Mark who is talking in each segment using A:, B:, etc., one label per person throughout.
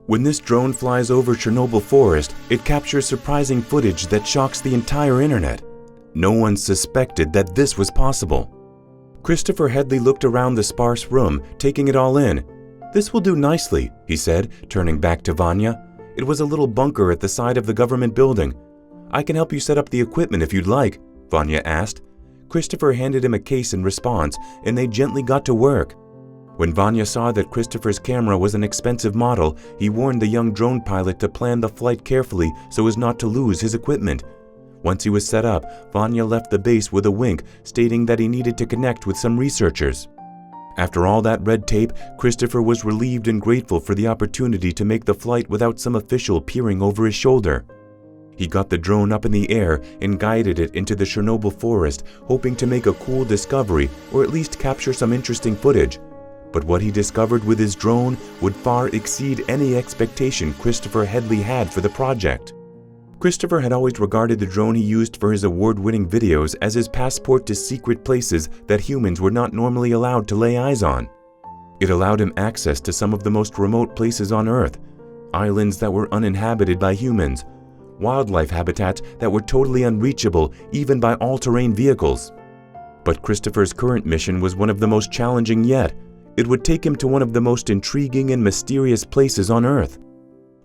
A: When this drone flies over Chernobyl forest, it captures surprising footage that shocks the entire internet. No one suspected that this was possible. Christopher Headley looked around the sparse room, taking it all in. "This will do nicely," he said, turning back to Vanya. It was a little bunker at the side of the government building. "I can help you set up the equipment if you'd like," Vanya asked. Christopher handed him a case in response, and they gently got to work. When Vanya saw that Christopher's camera was an expensive model, he warned the young drone pilot to plan the flight carefully so as not to lose his equipment. Once he was set up, Vanya left the base with a wink, stating that he needed to connect with some researchers. After all that red tape, Christopher was relieved and grateful for the opportunity to make the flight without some official peering over his shoulder. He got the drone up in the air and guided it into the Chernobyl forest, hoping to make a cool discovery or at least capture some interesting footage. But what he discovered with his drone would far exceed any expectation Christopher Headley had for the project. Christopher had always regarded the drone he used for his award-winning videos as his passport to secret places that humans were not normally allowed to lay eyes on. It allowed him access to some of the most remote places on Earth, islands that were uninhabited by humans, wildlife habitats that were totally unreachable even by all-terrain vehicles. But Christopher's current mission was one of the most challenging yet. It would take him to one of the most intriguing and mysterious places on Earth.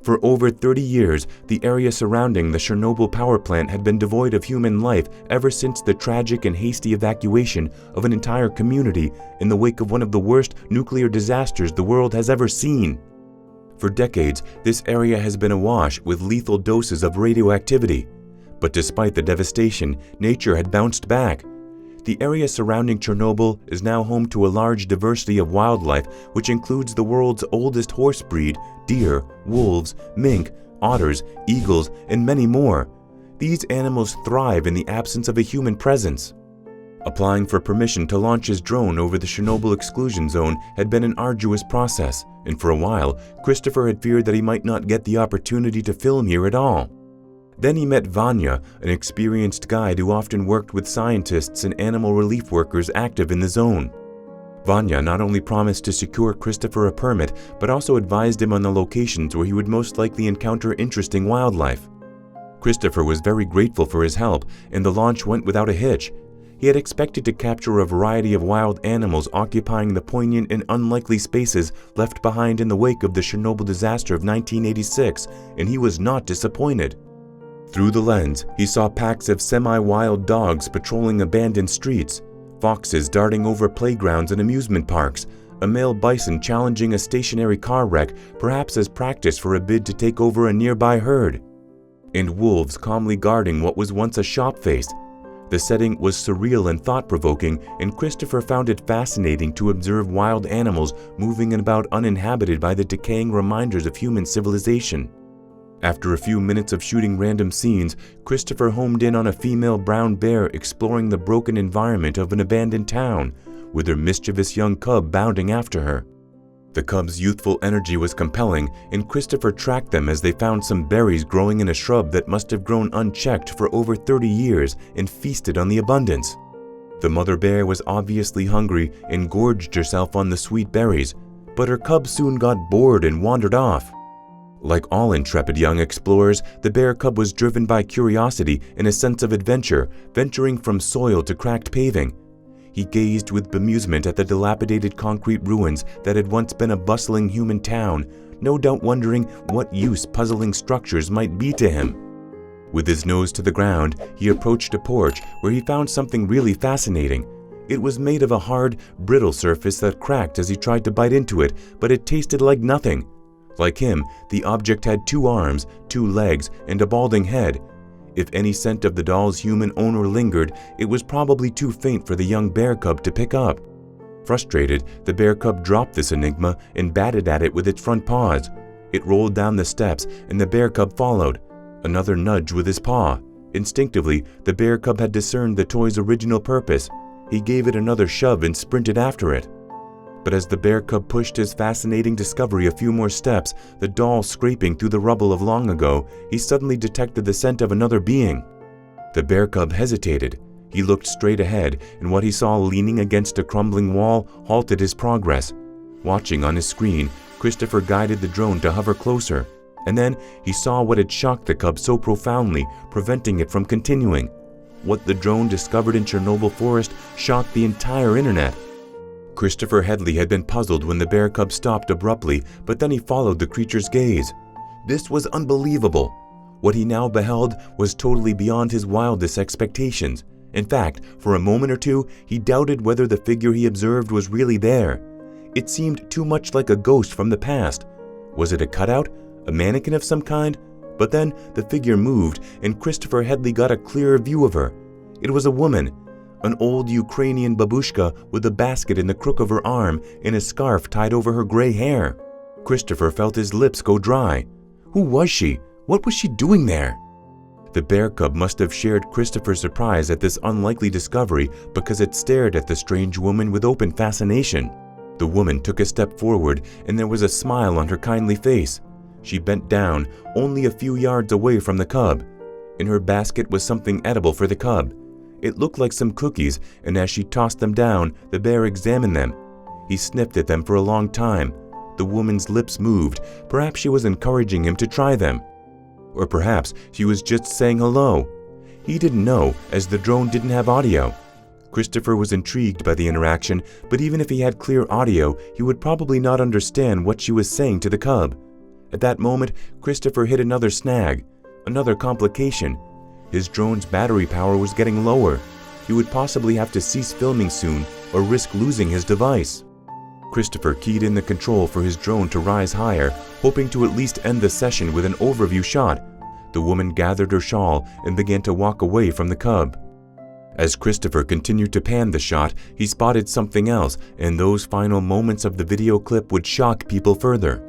A: For over 30 years, the area surrounding the Chernobyl power plant had been devoid of human life ever since the tragic and hasty evacuation of an entire community in the wake of one of the worst nuclear disasters the world has ever seen. For decades, this area has been awash with lethal doses of radioactivity. But despite the devastation, nature had bounced back. The area surrounding Chernobyl is now home to a large diversity of wildlife, which includes the world's oldest horse breed, deer, wolves, mink, otters, eagles, and many more. These animals thrive in the absence of a human presence. Applying for permission to launch his drone over the Chernobyl Exclusion Zone had been an arduous process, and for a while, Christopher had feared that he might not get the opportunity to film here at all. Then he met Vanya, an experienced guide who often worked with scientists and animal relief workers active in the zone. Vanya not only promised to secure Christopher a permit, but also advised him on the locations where he would most likely encounter interesting wildlife. Christopher was very grateful for his help, and the launch went without a hitch. He had expected to capture a variety of wild animals occupying the poignant and unlikely spaces left behind in the wake of the Chernobyl disaster of 1986, and he was not disappointed. Through the lens, he saw packs of semi-wild dogs patrolling abandoned streets, foxes darting over playgrounds and amusement parks, a male bison challenging a stationary car wreck, perhaps as practice for a bid to take over a nearby herd, and wolves calmly guarding what was once a shop face. The setting was surreal and thought-provoking, and Christopher found it fascinating to observe wild animals moving about uninhabited by the decaying reminders of human civilization. After a few minutes of shooting random scenes, Christopher homed in on a female brown bear exploring the broken environment of an abandoned town, with her mischievous young cub bounding after her. The cub's youthful energy was compelling, and Christopher tracked them as they found some berries growing in a shrub that must have grown unchecked for over 30 years and feasted on the abundance. The mother bear was obviously hungry and gorged herself on the sweet berries, but her cub soon got bored and wandered off. Like all intrepid young explorers, the bear cub was driven by curiosity and a sense of adventure, venturing from soil to cracked paving. He gazed with bemusement at the dilapidated concrete ruins that had once been a bustling human town, no doubt wondering what use puzzling structures might be to him. With his nose to the ground, he approached a porch where he found something really fascinating. It was made of a hard, brittle surface that cracked as he tried to bite into it, but it tasted like nothing. Like him, the object had 2 arms, 2 legs, and a balding head. If any scent of the doll's human owner lingered, it was probably too faint for the young bear cub to pick up. Frustrated, the bear cub dropped this enigma and batted at it with its front paws. It rolled down the steps, and the bear cub followed. Another nudge with his paw. Instinctively, the bear cub had discerned the toy's original purpose. He gave it another shove and sprinted after it. But as the bear cub pushed his fascinating discovery a few more steps, the doll scraping through the rubble of long ago, he suddenly detected the scent of another being. The bear cub hesitated. He looked straight ahead, and what he saw leaning against a crumbling wall halted his progress. Watching on his screen, Christopher guided the drone to hover closer, and then he saw what had shocked the cub so profoundly, preventing it from continuing. What the drone discovered in Chernobyl forest shocked the entire internet. Christopher Headley had been puzzled when the bear cub stopped abruptly, but then he followed the creature's gaze. This was unbelievable. What he now beheld was totally beyond his wildest expectations. In fact, for a moment or two, he doubted whether the figure he observed was really there. It seemed too much like a ghost from the past. Was it a cutout? A mannequin of some kind? But then the figure moved, and Christopher Headley got a clearer view of her. It was a woman, an old Ukrainian babushka with a basket in the crook of her arm and a scarf tied over her gray hair. Christopher felt his lips go dry. Who was she? What was she doing there? The bear cub must have shared Christopher's surprise at this unlikely discovery because it stared at the strange woman with open fascination. The woman took a step forward, and there was a smile on her kindly face. She bent down, only a few yards away from the cub. In her basket was something edible for the cub. It looked like some cookies, and as she tossed them down, the bear examined them. He sniffed at them for a long time. The woman's lips moved. Perhaps she was encouraging him to try them. Or perhaps she was just saying hello. He didn't know, as the drone didn't have audio. Christopher was intrigued by the interaction, but even if he had clear audio, he would probably not understand what she was saying to the cub. At that moment, Christopher hit another snag, another complication. His drone's battery power was getting lower. He would possibly have to cease filming soon or risk losing his device. Christopher keyed in the control for his drone to rise higher, hoping to at least end the session with an overview shot. The woman gathered her shawl and began to walk away from the cub. As Christopher continued to pan the shot, he spotted something else, and those final moments of the video clip would shock people further.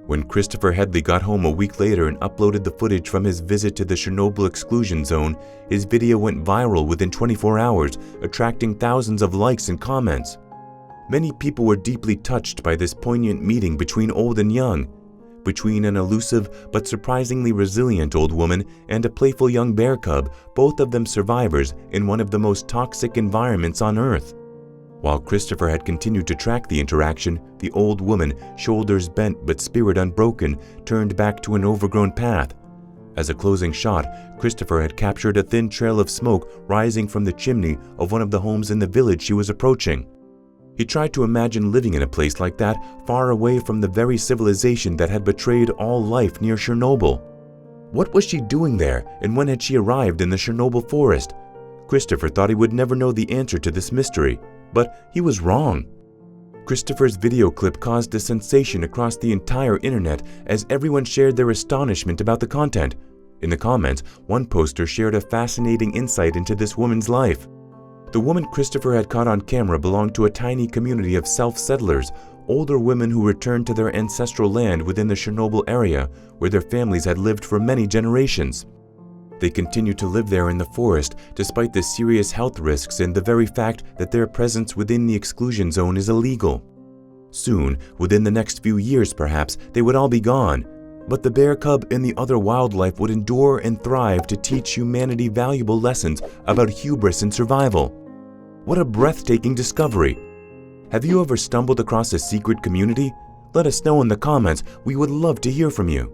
A: When Christopher Headley got home a week later and uploaded the footage from his visit to the Chernobyl Exclusion Zone, his video went viral within 24 hours, attracting thousands of likes and comments. Many people were deeply touched by this poignant meeting between old and young, between an elusive but surprisingly resilient old woman and a playful young bear cub, both of them survivors in one of the most toxic environments on Earth. While Christopher had continued to track the interaction, the old woman, shoulders bent but spirit unbroken, turned back to an overgrown path. As a closing shot, Christopher had captured a thin trail of smoke rising from the chimney of one of the homes in the village she was approaching. He tried to imagine living in a place like that, far away from the very civilization that had betrayed all life near Chernobyl. What was she doing there, and when had she arrived in the Chernobyl forest? Christopher thought he would never know the answer to this mystery, but he was wrong. Christopher's video clip caused a sensation across the entire internet as everyone shared their astonishment about the content. In the comments, one poster shared a fascinating insight into this woman's life. The woman Christopher had caught on camera belonged to a tiny community of self-settlers, older women who returned to their ancestral land within the Chernobyl area, where their families had lived for many generations. They continued to live there in the forest despite the serious health risks and the very fact that their presence within the exclusion zone is illegal. Soon, within the next few years perhaps, they would all be gone, but the bear cub and the other wildlife would endure and thrive to teach humanity valuable lessons about hubris and survival. What a breathtaking discovery! Have you ever stumbled across a secret community? Let us know in the comments. We would love to hear from you.